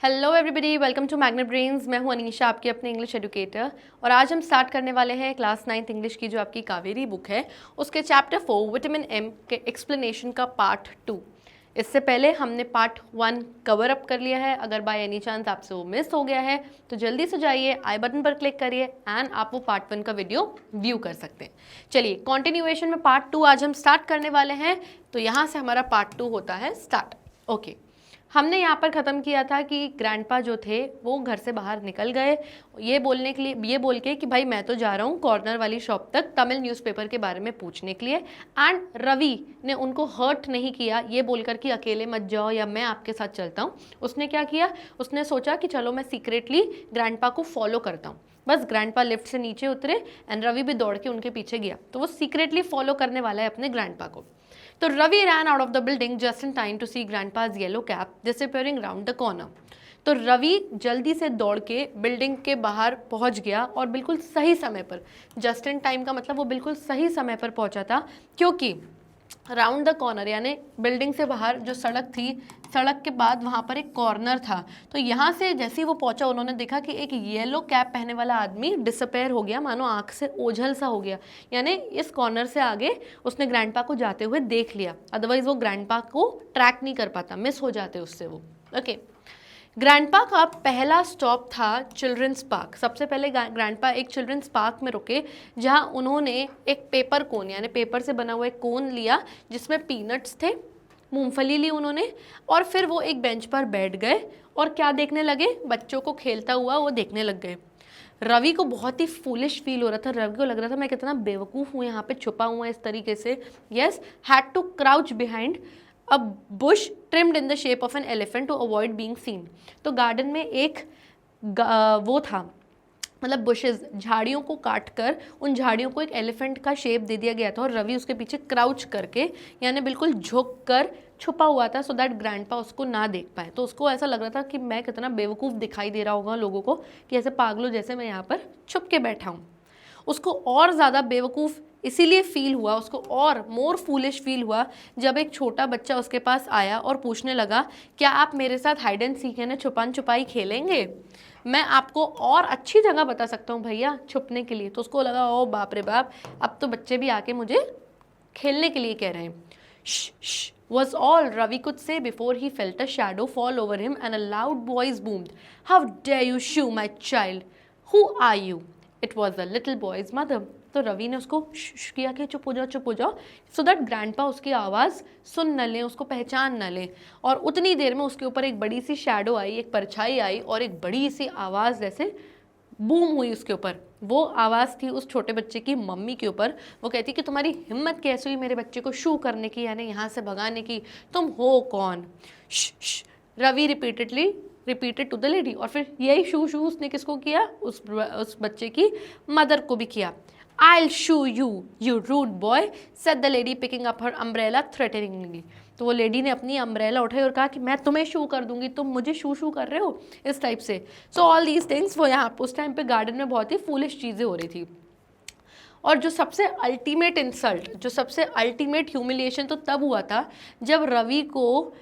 Hello everybody, welcome to Magnet Brains. मैं हूं अनीशा, आपकी अपने इंग्लिश एजुकेटर। और आज हम स्टार्ट करने वाले हैं क्लास 9th इंग्लिश की जो आपकी कावेरी बुक है, उसके चैप्टर 4 विटामिन एम के एक्सप्लेनेशन का पार्ट 2। इससे पहले हमने पार्ट 1 कवर अप कर लिया है। अगर बाय एनी चांस आपसे वो मिस हो गया है तो जल्दी से जाइए, आई बटन पर क्लिक करिए एंड आप वो पार्ट 1 का वीडियो व्यू कर सकते हैं। चलिए, कॉन्टिन्यूएशन में पार्ट 2 आज हम स्टार्ट करने वाले हैं। तो यहाँ से हमारा पार्ट 2 होता है स्टार्ट। ओके, हमने यहाँ पर ख़त्म किया था कि ग्रैंडपा जो थे वो घर से बाहर निकल गए ये बोलने के लिए, ये बोल के कि भाई मैं तो जा रहा हूँ कॉर्नर वाली शॉप तक तमिल न्यूज़पेपर के बारे में पूछने के लिए। एंड रवि ने उनको हर्ट नहीं किया ये बोलकर कि अकेले मत जाओ या मैं आपके साथ चलता हूँ। उसने क्या किया, उसने सोचा कि चलो मैं सीक्रेटली ग्रैंडपा को फॉलो करता हूँ। बस ग्रैंडपा लिफ्ट से नीचे उतरे एंड रवि भी दौड़ के उनके पीछे गया। तो वो सीक्रेटली फॉलो करने वाला है अपने ग्रैंडपा को। तो Ravi ran out of the building just in time to see grandpa's yellow cap disappearing round the corner। तो रवि जल्दी से दौड़ के बिल्डिंग के बाहर पहुंच गया और बिल्कुल सही समय पर, जस्ट इन टाइम का मतलब वो बिल्कुल सही समय पर पहुंचा था, क्योंकि राउंड द कॉर्नर यानी बिल्डिंग से बाहर जो सड़क थी, सड़क के बाद वहाँ पर एक कॉर्नर था। तो यहाँ से जैसे ही वो पहुँचा उन्होंने देखा कि एक येलो कैप पहनने वाला आदमी डिसअपेयर हो गया, मानो आँख से ओझल सा हो गया। यानी इस कॉर्नर से आगे उसने ग्रैंडपा को जाते हुए देख लिया, अदरवाइज वो ग्रैंडपा को ट्रैक नहीं कर पाता, मिस हो जाते उससे वो। ओके, ग्रैंडपा का पहला स्टॉप था चिल्ड्रंस पार्क। सबसे पहले ग्रैंडपा एक चिल्ड्रंस पार्क में रुके, जहां उन्होंने एक पेपर कोन यानी पेपर से बना हुआ एक कोन लिया जिसमें पीनट्स थे, मूंगफली ली उन्होंने, और फिर वो एक बेंच पर बैठ गए और क्या देखने लगे, बच्चों को खेलता हुआ वो देखने लग गए। रवि को बहुत ही फूलिश फील हो रहा था। रवि को लग रहा था मैं कितना बेवकूफ़ हूँ, यहाँ पे छुपा हुआ इस तरीके से। Yes, had to crouch behind a bush trimmed in the shape of an elephant to avoid being seen. तो गार्डन में एक वो था, मतलब बुशेस, झाड़ियों को काट कर उन झाड़ियों को एक एलिफेंट का शेप दे दिया गया था और रवि उसके पीछे क्राउच करके यानी बिल्कुल झुक कर छुपा हुआ था, सो दैट ग्रैंडपा उसको ना देख पाए। तो उसको ऐसा लग रहा था कि मैं कितना बेवकूफ़ दिखाई दे रहा होगा लोगों को कि ऐसे पागलों जैसे मैं यहाँ पर छुप के बैठा हूँ। उसको और ज़्यादा बेवकूफ़ इसीलिए फील हुआ, उसको और मोर फूलिश फील हुआ जब एक छोटा बच्चा उसके पास आया और पूछने लगा, क्या आप मेरे साथ हाइड एंड सीक यानी छुपन छुपाई खेलेंगे? मैं आपको और अच्छी जगह बता सकता हूँ भैया छुपने के लिए। तो उसको लगा, ओ बाप रे बाप, अब तो बच्चे भी आके मुझे खेलने के लिए कह रहे हैं। Shh was all Ravi could say before he felt a shadow fall over him and a loud voice boomed, "How dare you shoo my child? Who are you?" It was the little boy's mother। तो रवि ने उसको shush किया कि चुप हो जाओ, so that grandpa उसकी आवाज़ सुन न लें, उसको पहचान न लें। और उतनी देर में उसके ऊपर एक बड़ी सी शैडो आई, एक परछाई आई और एक बड़ी सी आवाज़ जैसे बूम हुई उसके ऊपर। वो आवाज़ थी उस छोटे बच्चे की मम्मी के ऊपर। वो कहती कि तुम्हारी हिम्मत कैसे हुई मेरे बच्चे को शू करने की यानी यहाँ से भगाने की, तुम हो कौन? Ravi repeated to the lady. और फिर यही शू शू उसने किसको किया, उस बच्चे की मदर को भी किया। I'll shoo you, you rude boy, said the lady picking up her umbrella threateningly। तो वो लेडी ने अपनी अम्ब्रेला उठाई और कहा कि मैं तुम्हें शू कर दूंगी, तुम मुझे शू शू कर रहे हो, इस टाइप से। सो ऑल दीज थिंग्स, वो यहाँ उस टाइम पे गार्डन में बहुत ही फूलिश चीज़ें हो रही थी। और जो सबसे अल्टीमेट इंसल्ट, जो सबसे अल्टीमेट ह्यूमिलिएशन तो तब हुआ था जब रवि को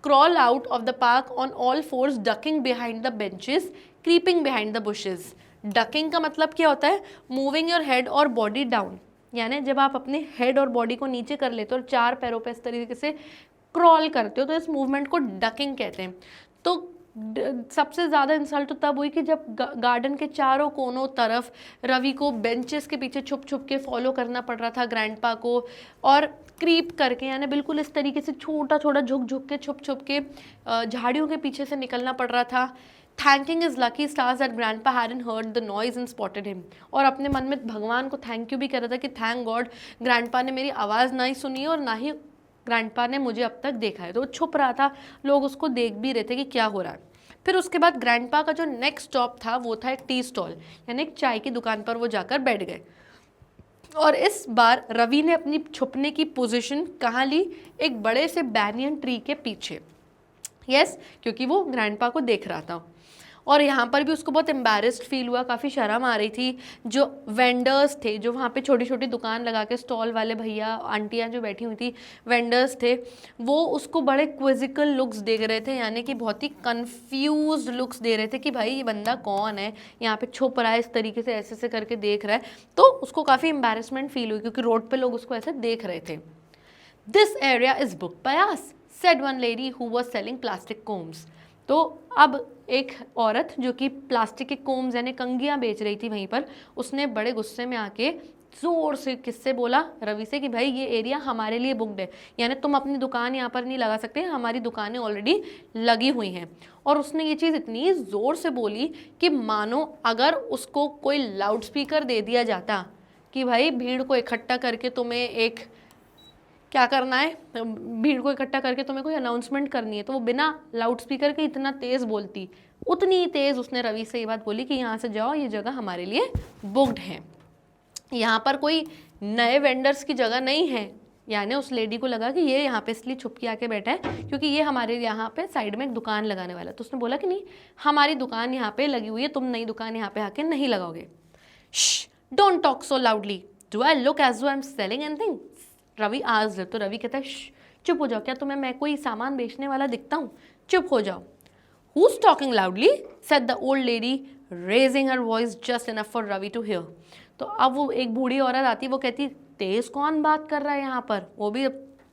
crawl out of the park on all force, ducking behind the benches, creeping behind the bushes. Ducking का मतलब क्या होता है, मूविंग योर हेड और बॉडी डाउन, यानी जब आप अपने हेड और बॉडी को नीचे कर लेते हो और चार पैरों पे इस तरीके से क्रॉल करते हो, तो इस मूवमेंट को डकिंग कहते हैं। तो सबसे ज़्यादा इंसल्ट तो तब हुई कि जब गार्डन के चारों कोनों तरफ रवि को बेंचेस के पीछे छुप छुप के फॉलो करना पड़ रहा था ग्रैंडपा को, और क्रीप करके यानी बिल्कुल इस तरीके से छोटा छोटा झुक झुक के छुप छुप के झाड़ियों के पीछे से निकलना पड़ रहा था। Thanking is lucky stars that grandpa hadn't heard the noise and spotted him. और अपने मन में भगवान को थैंक यू भी कर रहा था कि थैंक गॉड ग्रैंडपा ने मेरी आवाज़ ना ही सुनी और ना ही ग्रैंडपा ने मुझे अब तक देखा है। तो वो छुप रहा था, लोग उसको देख भी रहे थे कि क्या हो रहा है। फिर उसके बाद ग्रैंडपा का जो नेक्स्ट स्टॉप था वो था एक टी स्टॉल यानी एक चाय की दुकान पर वो जाकर बैठ गए। और इस बार रवि ने अपनी छुपने की पोजीशन कहाँ ली, एक बड़े से बैनियन ट्री के पीछे। यस, क्योंकि वो ग्रैंडपा को देख रहा था। और यहाँ पर भी उसको बहुत एम्बैरेस्ड फील हुआ, काफ़ी शर्म आ रही थी। जो वेंडर्स थे, जो वहाँ पे छोटी छोटी दुकान लगा के स्टॉल वाले भैया आंटियाँ जो बैठी हुई थी, वेंडर्स थे, वो उसको बड़े क्विजिकल लुक्स देख रहे थे, यानी कि बहुत ही कंफ्यूज्ड लुक्स दे रहे थे कि भाई ये बंदा कौन है, यहाँ पे छुप रहा है इस तरीके से, ऐसे ऐसे करके देख रहा है। तो उसको काफ़ी एम्बैरेसमेंट फील हुई क्योंकि रोड पे लोग उसको ऐसे देख रहे थे। This area is book by us, said one lady who was selling plastic combs। तो अब एक औरत जो कि प्लास्टिक के कोम्स यानी कंघियाँ बेच रही थी वहीं पर, उसने बड़े गुस्से में आके जोर से किससे बोला, रवि से, कि भाई ये एरिया हमारे लिए बुकड है, यानी तुम अपनी दुकान यहाँ पर नहीं लगा सकते, हमारी दुकानें ऑलरेडी लगी हुई हैं। और उसने ये चीज़ इतनी ज़ोर से बोली कि मानो अगर उसको कोई लाउड स्पीकर दे दिया जाता कि भाई भीड़ को इकट्ठा करके तुम्हें एक क्या करना है, भीड़ को इकट्ठा करके तुम्हें कोई अनाउंसमेंट करनी है, तो वो बिना लाउड स्पीकर के इतना तेज़ बोलती, उतनी तेज़ उसने रवि से ये बात बोली कि यहाँ से जाओ, ये जगह हमारे लिए बुक्ड है, यहाँ पर कोई नए वेंडर्स की जगह नहीं है। यानी उस लेडी को लगा कि ये यहाँ पे इसलिए छुप के आके बैठा है क्योंकि ये हमारे यहाँ पे साइड में एक दुकान लगाने वाला है। तो उसने बोला कि नहीं, हमारी दुकान यहाँ पे लगी हुई है, तुम नई दुकान यहाँ पे आके नहीं लगाओगे। Don't talk so loudly, do I look as though I am selling anything, Ravi asked. तो रवि कहता है चुप हो जाओ, क्या तुम्हें मैं कोई सामान बेचने वाला दिखता हूँ, चुप हो जाओ। Who's talking loudly? said the old lady, raising her voice just enough for Ravi to hear। तो अब वो एक बूढ़ी औरत आती, वो कहती तेज कौन बात कर रहा है यहाँ पर, वो भी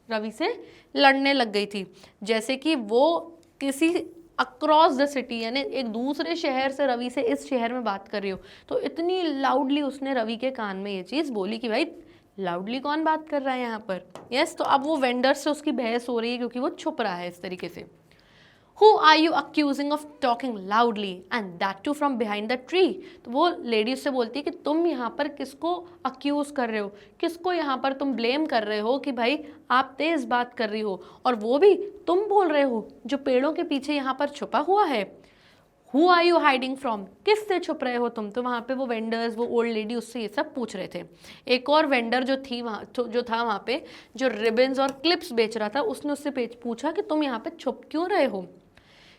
रवि से लड़ने लग गई थी, जैसे कि वो किसी अक्रॉस द सिटी यानी एक दूसरे शहर से रवि से इस शहर में बात कर रही हो। तो इतनी लाउडली उसने रवि के कान में ये चीज़ बोली कि भाई लाउडली कौन बात कर रहा है यहाँ पर। यस, तो अब वो वेंडर से उसकी बहस हो रही है क्योंकि वो छुप रहा है इस तरीके से। Who are you accusing of talking loudly and that too from behind the tree? तो वो लेडी उससे बोलती है कि तुम यहाँ पर किसको अक्यूज कर रहे हो, किसको यहाँ पर तुम ब्लेम कर रहे हो कि भाई आप तेज बात कर रही हो, और वो भी तुम बोल रहे हो जो पेड़ों के पीछे यहाँ पर छुपा हुआ है। Who are you hiding from? किससे छुप रहे हो तुम? तो वहाँ पे वो वेंडर्स, वो ओल्ड लेडी उससे ये सब पूछ रहे थे। एक और वेंडर जो थी वहाँ जो था वहाँ पे, जो रिबन्स और क्लिप्स बेच रहा था, उसने उससे पूछा कि तुम यहाँ पे छुप क्यों रहे हो।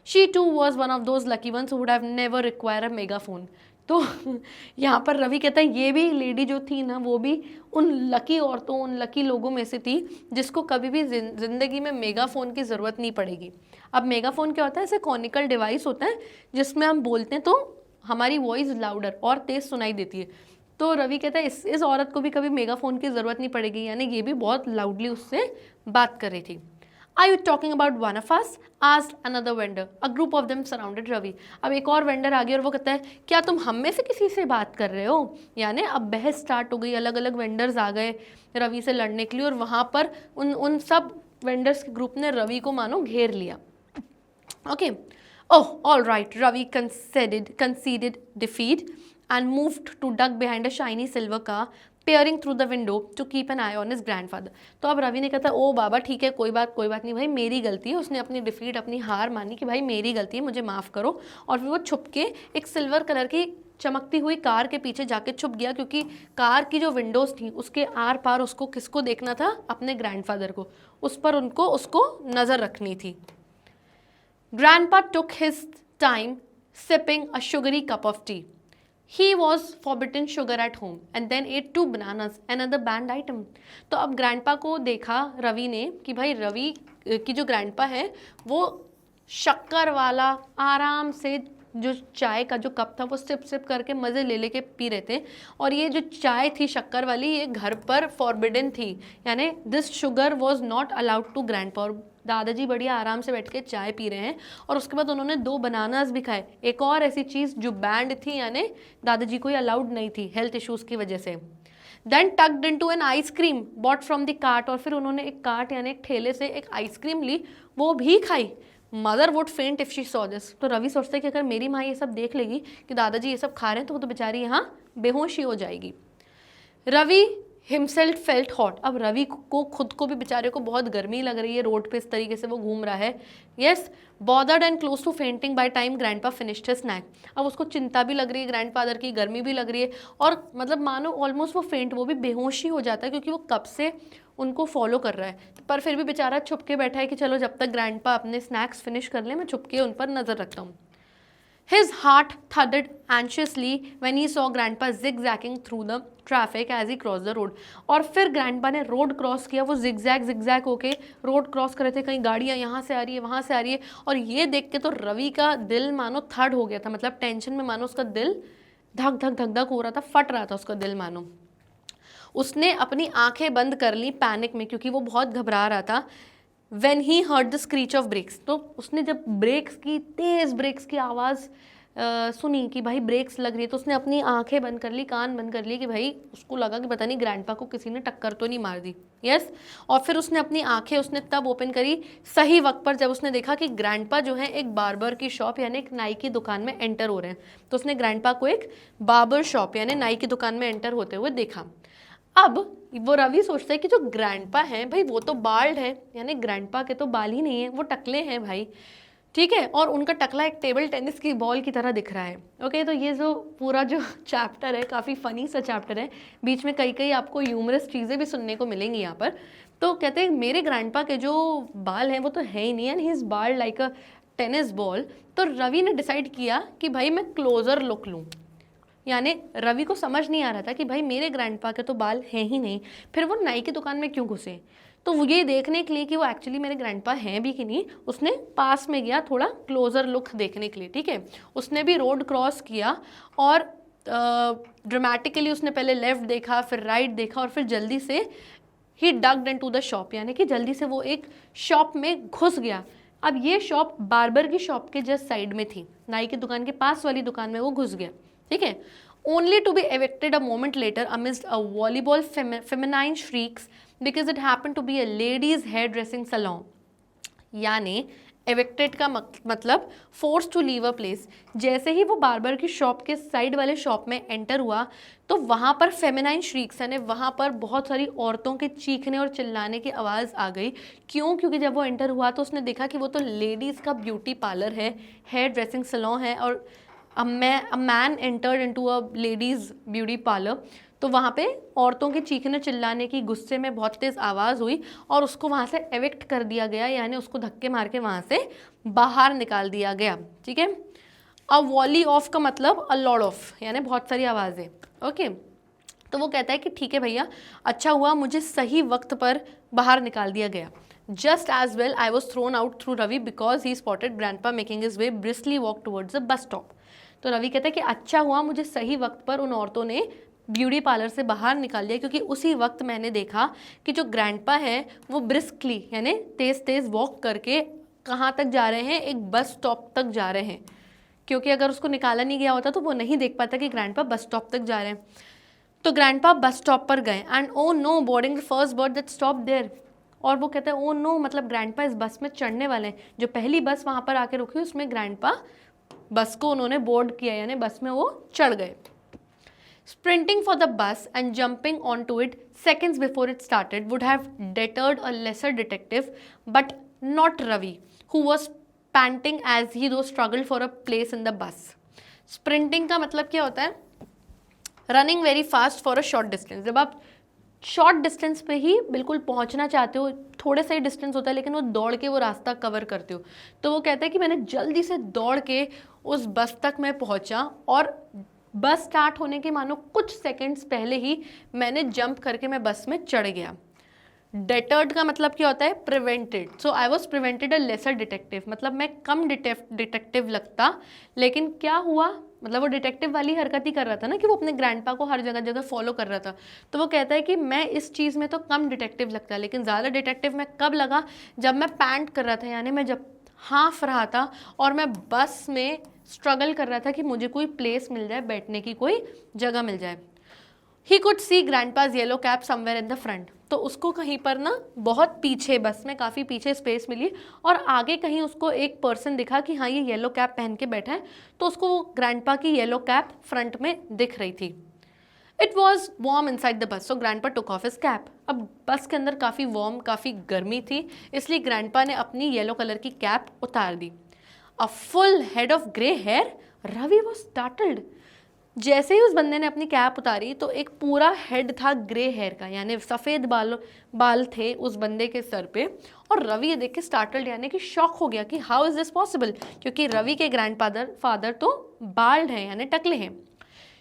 She too was one of those lucky ones who would have never required a megaphone। तो यहाँ पर रवि कहता है ये भी लेडी जो थी ना, वो भी उन लकी औरतों, उन लकी लोगों में से थी जिसको कभी भी ज़िंदगी में मेगाफोन की ज़रूरत नहीं पड़ेगी। अब मेगाफोन क्या होता है, ऐसे कॉनिकल डिवाइस होता है जिसमें हम बोलते हैं तो हमारी वॉइस लाउडर और तेज़ सुनाई देती है। तो रवि कहता है इस औरत को भी कभी मेगाफोन की ज़रूरत नहीं पड़ेगी, यानी ये भी बहुत लाउडली उससे बात कर रही थी। Are you talking about one of us? asked another vendor. A group of them surrounded Ravi। अब एक और वेंडर आ गया और वो कहता है क्या तुम हम में से किसी से बात कर रहे हो। यानी अब बहस स्टार्ट हो गई, अलग अलग वेंडर्स आ गए रवि से लड़ने के लिए, और वहाँ पर उन सब वेंडर्स के ग्रुप ने रवि को मानो घेर लिया। Okay, oh all right, Ravi conceded defeat and moved to duck behind a shiny silver car peering through the window to keep an eye on his grandfather। तो अब रवि ने कहा था ओ बाबा ठीक है, कोई बात नहीं भाई, मेरी गलती है। उसने अपनी डिफीट, अपनी हार मानी कि भाई मेरी गलती है, मुझे माफ़ करो। और फिर वो छुप के एक सिल्वर कलर की चमकती हुई कार के पीछे जाके छुप गया, क्योंकि कार की जो विंडोज़ थी उसके आर पार उसको किसको देखना था, अपने ग्रैंडफादर को, उस पर उसको नज़र रखनी थी। Grandpa took his time sipping a sugary cup of tea। He was forbidden sugar at home and then ate 2 bananas, another banned item। तो अब ग्रैंडपा को देखा रवि ने कि भाई रवि की जो ग्रैंडपा है वो शक्कर वाला आराम से जो चाय का जो कप था वो सिप करके मज़े ले के पी रहे थे, और ये जो चाय थी शक्कर वाली ये घर पर फॉरबिडन थी, यानी this sugar was not allowed to grandpa. और दादाजी बढ़िया आराम से बैठ के चाय पी रहे हैं, और उसके बाद उन्होंने 2 बनानास भी खाए, एक और ऐसी चीज़ जो बैंड थी, यानी दादाजी को ये अलाउड नहीं थी हेल्थ इश्यूज़ की वजह से। Then tucked into an ice cream bought from the cart, और फिर उन्होंने एक कार्ट यानी एक ठेले से एक आइसक्रीम ली, वो भी खाई। मदर वुड फेंट इफ शी सॉ दिस। तो रवि सोचते कि अगर मेरी माँ ये सब देख लेगी कि दादाजी ये सब खा रहे हैं तो वो तो बेचारी यहाँ बेहोश ही हो जाएगी। Ravi himself felt hot. अब रवि को खुद को भी बेचारे को बहुत गर्मी लग रही है, रोड पे इस तरीके से वो घूम रहा है। Yes, bothered and close to fainting by time grandpa finished his snack. अब उसको चिंता भी लग रही है ग्रैंडफादर की, गर्मी भी लग रही है, और मतलब मानो ऑलमोस्ट वो फेंट, वो भी बेहोश ही हो जाता है क्योंकि वो कब से उनको फॉलो कर रहा है, पर फिर भी बेचारा छुप के बैठा है कि चलो जब तक ग्रैंडपा अपने स्नैक्स फिनिश कर ले मैं छुप के उन पर नज़र रखता हूँ। His heart thudded anxiously when he saw grandpa zigzagging through the traffic as he crossed the road. और फिर grandpa ने रोड क्रॉस किया, वो zigzag होके रोड क्रॉस कर रहे थे, कहीं गाड़ियाँ यहाँ से आ रही है वहाँ से आ रही है, और ये देख के तो रवि का दिल मानो थर्ड हो गया था, मतलब टेंशन में मानो उसका दिल धक धक धक धक हो रहा था, फट रहा था उसका दिल मानो। उसने अपनी आंखें बंद कर ली पैनिक में, क्योंकि वो बहुत घबरा रहा था। When he heard the screech of brakes, तो उसने जब ब्रेक्स की, तेज ब्रेक्स की आवाज़ सुनी कि भाई ब्रेक्स लग रही है, तो उसने अपनी आंखें बंद कर ली, कान बंद कर लिए कि भाई उसको लगा कि पता नहीं ग्रैंडपा को किसी ने टक्कर तो नहीं मार दी। यस। और फिर उसने अपनी आंखें उसने तब ओपन करी सही वक्त पर, जब उसने देखा कि ग्रैंडपा जो है एक बार्बर की शॉप यानी एक नाई की दुकान में एंटर हो रहे हैं। तो उसने ग्रैंडपा को एक बार्बर शॉप यानी नाई की दुकान में एंटर होते हुए देखा। अब वो रवि सोचता है कि जो ग्रैंडपा हैं भाई वो तो बाल्ड है, यानी ग्रैंडपा के तो बाल ही नहीं है, वो टकले हैं भाई, ठीक है, और उनका टकला एक टेबल टेनिस की बॉल की तरह दिख रहा है। ओके, तो ये जो पूरा जो चैप्टर है काफ़ी फ़नी सा चैप्टर है, बीच में कई आपको ह्यूमरस चीज़ें भी सुनने को मिलेंगी यहाँ पर। तो कहते हैं मेरे ग्रैंडपा के जो बाल हैं वो तो है ही नहीं, and he is bald like a tennis ball. तो रवि ने डिसाइड किया कि भाई मैं क्लोज़र लुक लूँ, यानी रवि को समझ नहीं आ रहा था कि भाई मेरे ग्रैंडपा के तो बाल हैं ही नहीं, फिर वो नाई की दुकान में क्यों घुसे। तो वो ये देखने के लिए कि वो एक्चुअली मेरे ग्रैंडपा हैं भी कि नहीं, उसने पास में गया थोड़ा क्लोज़र लुक देखने के लिए, ठीक है। उसने भी रोड क्रॉस किया और ड्रामेटिकली उसने पहले लेफ़्ट देखा, फिर राइट देखा, और फिर जल्दी से ही डग्ड इनटू द शॉप, यानी कि जल्दी से वो एक शॉप में घुस गया। अब ये शॉप बार्बर की शॉप के जस्ट साइड में थी, नाई की दुकान के पास वाली दुकान में वो घुस गया, ठीक है। Only to be evicted a moment later amidst a volleyball feminine shrieks because it happened to be a ladies hairdressing salon. यानी evicted का मतलब forced to leave a place। जैसे ही वो बार्बर की शॉप के साइड वाले शॉप में enter हुआ तो वहाँ पर फेमिनाइन श्रीक्स यानी वहाँ पर बहुत सारी औरतों के चीखने और चिल्लाने की आवाज़ आ गई। क्यों? क्योंकि जब वो एंटर हुआ तो उसने देखा कि वो तो लेडीज़ का ब्यूटी पार्लर है, हेयर ड्रेसिंग सैलून है, और a man entered into a ladies beauty parlor। तो वहाँ पे औरतों के चीखने चिल्लाने की गुस्से में बहुत तेज़ आवाज़ हुई और उसको वहाँ से एविक्ट कर दिया गया, यानी उसको धक्के मार के वहाँ से बाहर निकाल दिया गया, ठीक है। अ वॉली ऑफ का मतलब अ लॉट ऑफ, यानी बहुत सारी आवाज़ें, ओके। तो वो कहता है कि ठीक है भैया, अच्छा हुआ मुझे सही वक्त पर बाहर निकाल दिया गया। Just as well I was thrown out through Ravi because he spotted grandpa making his way briskly walk towards the bus stop। तो रवि कहता है कि अच्छा हुआ मुझे सही वक्त पर उन औरतों ने ब्यूटी पार्लर से बाहर निकाल दिया, क्योंकि उसी वक्त मैंने देखा कि जो ग्रैंडपा है वो ब्रिस्कली यानी तेज़ तेज़ वॉक करके कहाँ तक जा रहे हैं, एक बस स्टॉप तक जा रहे हैं। क्योंकि अगर उसको निकाला नहीं गया होता तो वो नहीं देख पाता कि ग्रैंडपा बस स्टॉप तक जा रहे हैं। तो ग्रैंडपा बस स्टॉप पर गए and oh no boarding the first bus that stop there. और वो कहते हैं ओ नो मतलब ग्रैंडपा इस बस में चढ़ने वाले हैं। जो पहली बस वहाँ पर आके रुकी उसमें ग्रैंडपा बस को उन्होंने बोर्ड किया, यानी बस में वो चढ़ गए। Sprinting for the bus and jumping onto it seconds before it started would have deterred a lesser detective, but not Ravi, who was panting as he though struggled for a place in the bus. Sprinting का मतलब क्या होता है? Running very fast for a short distance। जब आप short distance पे ही बिल्कुल पहुंचना चाहते हो, थोड़े सा ही डिस्टेंस होता है लेकिन वो दौड़ के वो रास्ता कवर करते हो। तो वो कहता है कि मैंने जल्दी से दौड़ के उस बस तक मैं पहुंचा और बस स्टार्ट होने के मानो कुछ सेकंड्स पहले ही मैंने जंप करके मैं बस में चढ़ गया। डेटर्ड का मतलब क्या होता है? Prevented. So I was prevented a lesser detective, मतलब मैं कम डिटेक्टिव लगता, लेकिन क्या हुआ, मतलब वो डिटेक्टिव वाली हरकत ही कर रहा था ना कि वो अपने ग्रैंडपा को हर जगह जगह फॉलो कर रहा था। तो वो कहता है कि मैं इस चीज़ में तो कम डिटेक्टिव लगता, लेकिन ज़्यादा डिटेक्टिव मैं कब लगा, जब मैं पैंट कर रहा था, यानी मैं जब हाँफ रहा था और मैं बस में स्ट्रगल कर रहा था कि मुझे कोई प्लेस मिल जाए, बैठने की कोई जगह मिल जाए। He could see grandpa's yellow cap somewhere in the front. तो उसको कहीं पर ना बहुत पीछे, बस में काफ़ी पीछे स्पेस मिली और आगे कहीं उसको एक पर्सन दिखा कि हाँ ये येलो कैप पहन के बैठा है, तो उसको वो ग्रैंडपा की येलो कैप फ्रंट में दिख रही थी। It was warm in side the bus, so grandpa took off his cap. अब बस के अंदर काफ़ी वार्म, काफ़ी गर्मी थी, इसलिए ग्रैंडपा ने अपनी येलो कलर की कैप उतार दी। A full head of grey hair, Ravi was startled. जैसे ही उस बंदे ने अपनी कैप उतारी तो एक पूरा हेड था ग्रे हेयर का, यानी सफ़ेद बाल थे उस बंदे के सर पे। और रवि ये देख के स्टार्टल्ड यानी कि शॉक हो गया कि हाउ इज़ दिस पॉसिबल, क्योंकि रवि के फादर तो बाल्ड हैं यानी टकले हैं।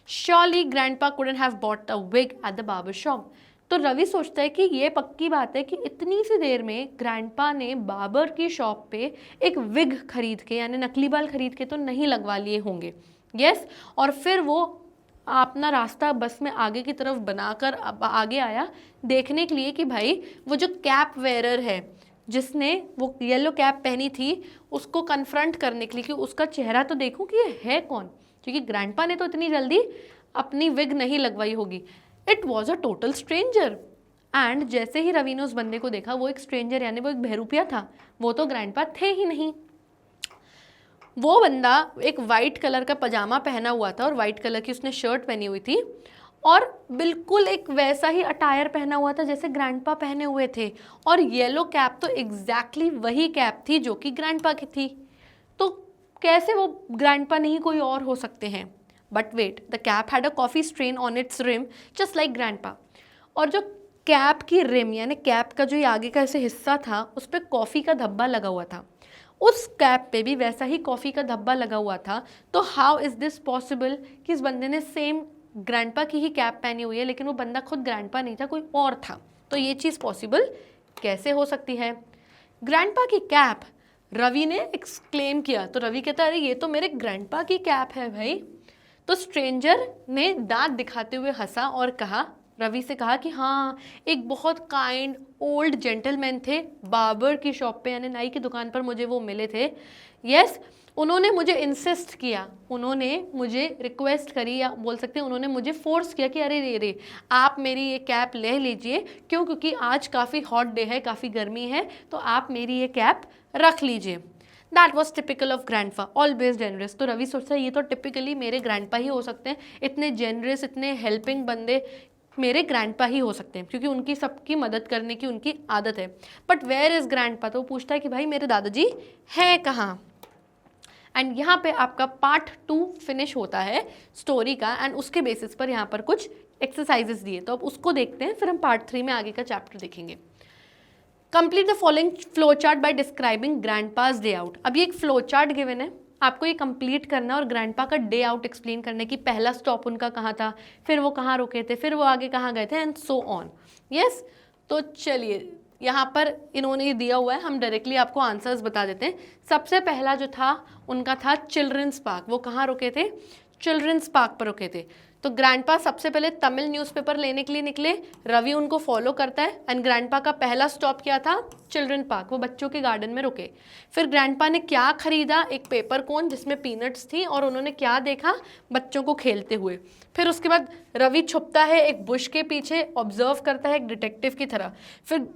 Surely grandpa couldn't have bought a wig at the barber shop. तो रवि सोचता है कि ये पक्की बात है कि इतनी सी देर में ग्रैंडपा ने बार्बर की शॉप पे एक विग खरीद के यानी नकली बाल खरीद के तो नहीं लगवा लिए होंगे। यस, और फिर वो अपना रास्ता बस में आगे की तरफ बनाकर आगे आया देखने के लिए कि भाई वो जो कैप वेयरर है जिसने वो येलो कैप पहनी थी उसको कन्फ्रंट करने के लिए कि उसका चेहरा तो देखूं कि ये है कौन, क्योंकि ग्रैंडपा ने तो इतनी जल्दी अपनी विग नहीं लगवाई होगी। It was a total stranger. And जैसे ही रवि ने उस बंदे को देखा, वो एक स्ट्रेंजर यानी वो एक बहरूपिया था, वो तो ग्रैंडपा थे ही नहीं। वो बंदा एक वाइट कलर का पजामा पहना हुआ था और वाइट कलर की उसने शर्ट पहनी हुई थी और बिल्कुल एक वैसा ही अटायर पहना हुआ था जैसे ग्रैंडपा पहने हुए थे, और येलो कैप तो एग्जैक्टली वही कैप थी जो कि ग्रैंडपा की थी। तो कैसे वो ग्रैंडपा नहीं कोई और हो सकते हैं। But wait, the cap had a coffee stain on its rim just like grandpa. और जो कैप की रिम यानी कैप का जो ये आगे का ऐसे हिस्सा था उस पर कॉफ़ी का धब्बा लगा हुआ था, उस कैप पे भी वैसा ही कॉफ़ी का धब्बा लगा हुआ था। तो हाउ इज़ दिस पॉसिबल कि इस बंदे ने सेम ग्रैंडपा की ही कैप पहनी हुई है लेकिन वो बंदा खुद ग्रैंडपा नहीं था, कोई और था। तो ये चीज़ पॉसिबल कैसे हो सकती है। ग्रैंडपा की कैप, रवि ने एक्सक्लेम किया। तो रवि कहता है अरे ये तो मेरे ग्रैंडपा की कैप है भाई। तो स्ट्रेंजर ने दांत दिखाते हुए हंसा और कहा, रवि से कहा कि हाँ, एक बहुत काइंड ओल्ड जेंटलमैन थे बार्बर की शॉप पे यानी नाई की दुकान पर मुझे वो मिले थे। यस, उन्होंने मुझे इंसिस्ट किया, उन्होंने मुझे रिक्वेस्ट करी या बोल सकते हैं उन्होंने मुझे फोर्स किया कि अरे रे आप मेरी ये कैप ले लीजिए, क्योंकि आज काफ़ी हॉट डे है, काफ़ी गर्मी है, तो आप मेरी ये कैप रख लीजिए। That was typical of grandpa, always generous. तो रवि सोचता है ये तो टिपिकली मेरे ग्रैंडपा ही हो सकते हैं, इतने जेनरस इतने हेल्पिंग बंदे मेरे ग्रैंडपा ही हो सकते हैं क्योंकि उनकी सबकी मदद करने की उनकी आदत है। बट वेयर इज़ ग्रैंडपा, तो वो पूछता है कि भाई मेरे दादाजी हैं कहाँ। एंड यहाँ पे आपका पार्ट 2 फिनिश होता है स्टोरी का, एंड उसके बेसिस पर यहाँ पर कुछ एक्सरसाइजेस दिए, तो अब उसको देखते हैं, फिर हम पार्ट 3 में आगे का चैप्टर देखेंगे। Complete the following flow chart by describing grandpa's day out. अब ये एक फ्लो चार्ट गिवन है, आपको ये कंप्लीट करना और ग्रैंडपा का डे आउट एक्सप्लेन करने की पहला स्टॉप उनका कहाँ था, फिर वो कहाँ रुके थे, फिर वो आगे कहाँ गए थे, एंड सो ऑन। यस, तो चलिए यहाँ पर इन्होंने ये दिया हुआ है, हम डायरेक्टली आपको आंसर्स बता देते हैं। सबसे पहला जो था उनका था चिल्ड्रंस पार्क। वो कहाँ रुके थे, चिल्ड्रंस पार्क पर रुके थे। तो ग्रैंडपा सबसे पहले तमिल न्यूज़पेपर लेने के लिए निकले, रवि उनको फॉलो करता है, एंड ग्रैंडपा का पहला स्टॉप क्या था, चिल्ड्रन पार्क, वो बच्चों के गार्डन में रुके। फिर ग्रैंडपा ने क्या खरीदा, एक पेपर कोन जिसमें पीनट्स थी, और उन्होंने क्या देखा, बच्चों को खेलते हुए। फिर उसके बाद रवि छुपता है एक बुश के पीछे, ऑब्जर्व करता है एक डिटेक्टिव की तरह। फिर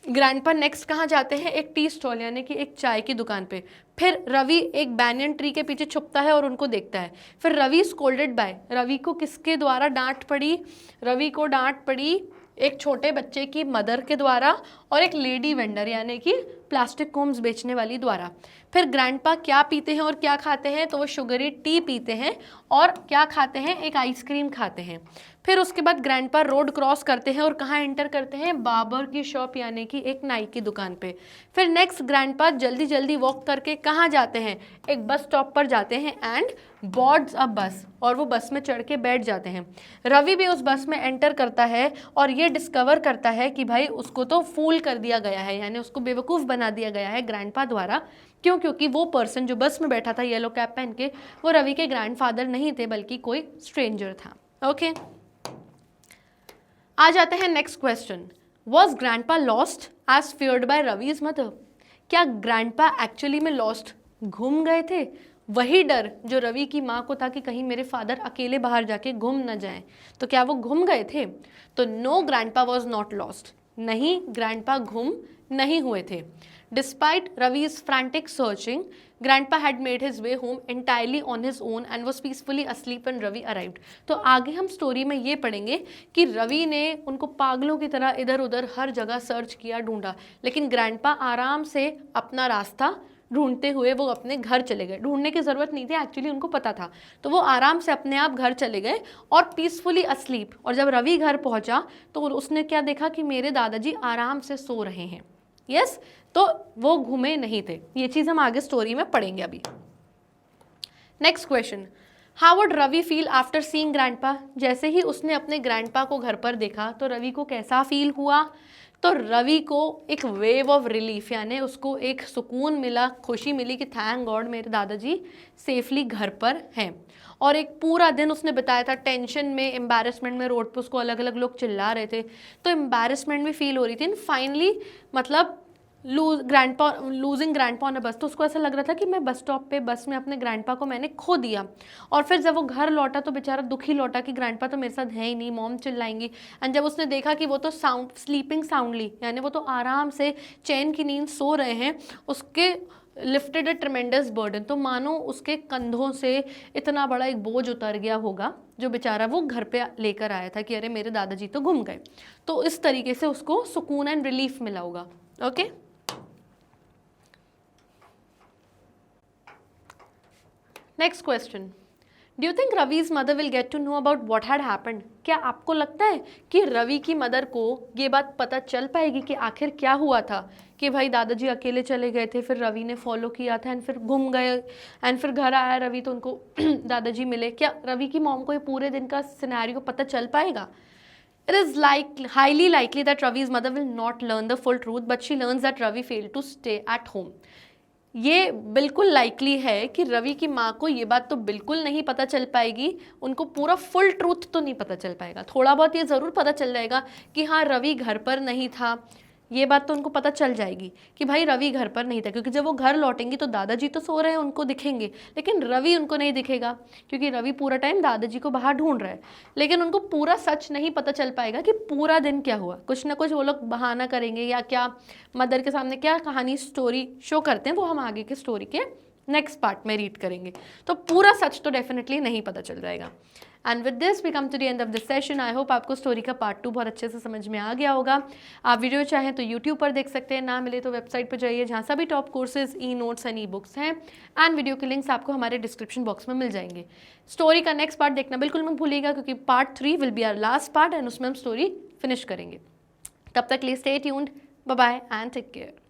ग्रैंडपा नेक्स्ट कहाँ जाते हैं, एक टी स्टॉल यानी कि एक चाय की दुकान पे। फिर रवि एक बैनियन ट्री के पीछे छुपता है और उनको देखता है। फिर रवि स्कोल्डेड बाय, रवि को किसके द्वारा डांट पड़ी, रवि को डांट पड़ी एक छोटे बच्चे की मदर के द्वारा और एक लेडी वेंडर यानी कि प्लास्टिक कोम्स बेचने वाली द्वारा। फिर ग्रैंडपा क्या पीते हैं और क्या खाते हैं, तो वो शुगरी टी पीते हैं और क्या खाते हैं, एक आइसक्रीम खाते हैं। फिर उसके बाद ग्रैंडपा रोड क्रॉस करते हैं और कहाँ एंटर करते हैं, बार्बर की शॉप यानी कि एक नाई की दुकान पे। फिर नेक्स्ट ग्रैंडपा जल्दी जल्दी वॉक करके कहाँ जाते हैं, एक बस स्टॉप पर जाते हैं एंड बोर्ड्स अ बस, और वो बस में चढ़ के बैठ जाते हैं। रवि भी उस बस में एंटर करता है और ये डिस्कवर करता है कि भाई उसको तो फूल कर दिया गया है, यानी उसको बेवकूफ़ बना दिया गया है ग्रैंडपा द्वारा। क्योंकि वो पर्सन जो बस में बैठा था येलो कैप पहन के, वो रवि के ग्रैंडफादर नहीं थे बल्कि कोई स्ट्रेंजर था। ओके, आ जाते हैं next question. Was grandpa lost as feared by Ravi's mother. क्या ग्रैंडपा एक्चुअली में लॉस्ट, घूम गए थे, वही डर जो रवि की माँ को था कि कहीं मेरे फादर अकेले बाहर जाके घूम न जाएं, तो क्या वो घूम गए थे। तो no, grandpa was not lost, नहीं ग्रैंडपा घूम नहीं हुए थे। Despite Ravi's frantic searching, grandpa had made his way home entirely on his own and was peacefully asleep when Ravi arrived. तो आगे हम स्टोरी में ये पढ़ेंगे कि रवि ने उनको पागलों की तरह इधर उधर हर जगह सर्च किया, ढूंढा, लेकिन ग्रैंडपा आराम से अपना रास्ता ढूंढते हुए वो अपने घर चले गए। ढूंढने की ज़रूरत नहीं थी, एक्चुअली उनको पता था, तो वो आराम से अपने आप घर चले गए और पीसफुली अस्लीप। और जब रवि घर पहुंचा तो उसने क्या देखा कि मेरे दादाजी आराम से सो रहे हैं। यस, तो वो घूमे नहीं थे। ये चीज़ हम आगे स्टोरी में पढ़ेंगे अभी। Next question, how would Ravi feel after seeing grandpa? जैसे ही उसने अपने ग्रैंडपा को घर पर देखा तो रवि को कैसा फील हुआ? तो रवि को एक वेव ऑफ रिलीफ, यानी उसको एक सुकून मिला, खुशी मिली कि थैंक गॉड मेरे दादाजी सेफली घर पर हैं। और एक पूरा दिन उसने बिताया था टेंशन में, एम्बैरेसमेंट में, रोड पे उसको अलग अलग लोग चिल्ला रहे थे तो एम्बैरेसमेंट भी फील हो रही थी। एंड फाइनली मतलब लूजिंग ग्रैंडपा ऑन अ बस, तो उसको ऐसा लग रहा था कि मैं बस स्टॉप पे बस में अपने ग्रैंडपा को मैंने खो दिया। और फिर जब वो घर लौटा तो बेचारा दुखी लौटा कि ग्रैंडपा तो मेरे साथ है ही नहीं, मॉम चिल्लाएंगी। एंड जब उसने देखा कि वो तो स्लीपिंग साउंडली, यानी वो तो आराम से चैन की नींद सो रहे हैं, उसके लिफ्टेड अ ट्रेमेंडस बर्डन, तो मानो उसके कंधों से इतना बड़ा एक बोझ उतर गया होगा जो बेचारा वो घर पे लेकर आया था कि अरे मेरे दादाजी तो गुम गए। तो इस तरीके से उसको सुकून एंड रिलीफ मिला होगा। Okay, next question, do you think Ravi's mother will get to know about what had happened? क्या आपको लगता है कि रवि की मदर को ये बात पता चल पाएगी कि आखिर क्या हुआ था, कि भाई दादाजी अकेले चले गए थे, फिर रवि ने फॉलो किया था एंड फिर गुम गए एंड फिर घर आया रवि तो उनको दादाजी मिले? क्या रवि की मॉम को ये पूरे दिन का सिनेरियो पता चल पाएगा? It is highly likely that Ravi's mother will not learn the full truth, but she learns that Ravi failed to stay at home. ये बिल्कुल लाइकली है कि रवि की माँ को ये बात तो बिल्कुल नहीं पता चल पाएगी, उनको पूरा फुल ट्रूथ तो नहीं पता चल पाएगा। थोड़ा बहुत ये ज़रूर पता चल जाएगा कि हाँ रवि घर पर नहीं था, ये बात तो उनको पता चल जाएगी कि भाई रवि घर पर नहीं था, क्योंकि जब वो घर लौटेंगी तो दादाजी तो सो रहे हैं उनको दिखेंगे, लेकिन रवि उनको नहीं दिखेगा क्योंकि रवि पूरा टाइम दादाजी को बाहर ढूंढ रहा है। लेकिन उनको पूरा सच नहीं पता चल पाएगा कि पूरा दिन क्या हुआ, कुछ ना कुछ वो लोग बहाना करेंगे या क्या मदर के सामने क्या कहानी स्टोरी शो करते हैं वो हम आगे के स्टोरी के नेक्स्ट पार्ट में रीड करेंगे। तो पूरा सच तो डेफिनेटली नहीं पता चल जाएगा। And with this we come to the end of this session. I hope आपको स्टोरी का पार्ट 2 बहुत अच्छे से समझ में आ गया होगा। आप वीडियो चाहें तो यूट्यूब पर देख सकते हैं, ना मिले तो वेबसाइट पर जाइए जहाँ सभी top courses, e notes and e books हैं। एंड वीडियो के लिंक्स आपको हमारे डिस्क्रिप्शन बॉक्स में मिल जाएंगे। स्टोरी का नेक्स्ट पार्ट देखना बिल्कुल मत भूलिएगा क्योंकि part 3 will be our last part and उसमें हम स्टोरी फिनिश करेंगे। तब तक लिए stay tuned, bye bye and take care.